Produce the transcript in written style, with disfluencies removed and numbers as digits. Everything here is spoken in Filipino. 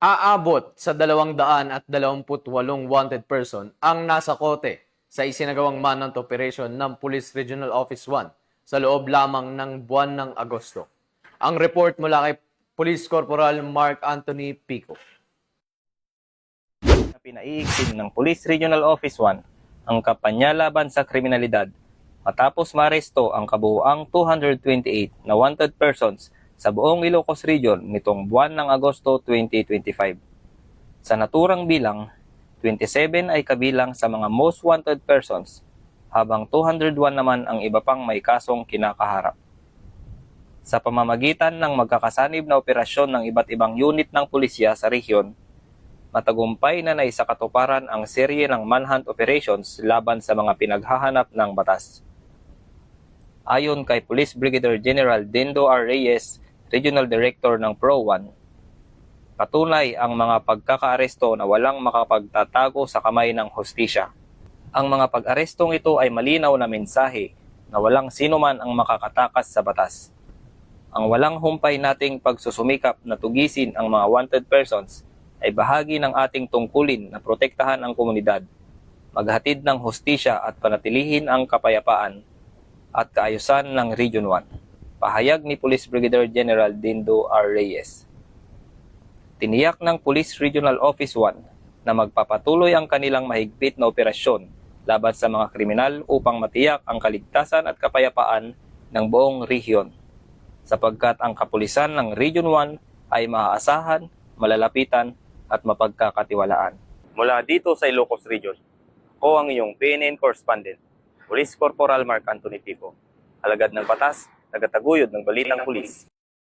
Aabot sa 228 wanted person ang nasa kote sa isinagawang manhunt operation ng Police Regional Office 1 sa loob lamang ng buwan ng Agosto. Ang report mula kay Police Corporal Mark Anthony Pico. Pinaiigting ng Police Regional Office 1 ang kampanya laban sa kriminalidad matapos maresto ang kabuuang 228 na wanted persons sa buong Ilocos Region nitong buwan ng Agosto 2025. Sa naturang bilang, 27 ay kabilang sa mga most wanted persons, habang 201 naman ang iba pang may kasong kinakaharap. Sa pamamagitan ng magkakasanib na operasyon ng iba't ibang unit ng pulisya sa rehiyon, matagumpay na naisakatuparan ang serye ng manhunt operations laban sa mga pinaghahanap ng batas. Ayon kay Police Brigadier General Dindo R. Reyes, Regional Director ng PRO-1, patunay ang mga pagkakaaresto na walang makapagtatago sa kamay ng hustisya. Ang mga pag-arestong ito ay malinaw na mensahe na walang sinuman ang makakatakas sa batas. Ang walang humpay nating pagsusumikap na tugisin ang mga wanted persons ay bahagi ng ating tungkulin na protektahan ang komunidad, maghatid ng hustisya at panatilihin ang kapayapaan at kaayusan ng Region 1. Pahayag ni Police Brigadier General Dindo R. Reyes. Tiniyak ng Police Regional Office 1 na magpapatuloy ang kanilang mahigpit na operasyon laban sa mga kriminal upang matiyak ang kaligtasan at kapayapaan ng buong rehiyon, sapagkat ang kapulisan ng Region 1 ay maaasahan, malalapitan at mapagkakatiwalaan. Mula dito sa Ilocos Region, ako ang iyong PNN correspondent, Police Corporal Mark Anthony Pico, alagad ng batas, nagataguyod ng balitang pulis.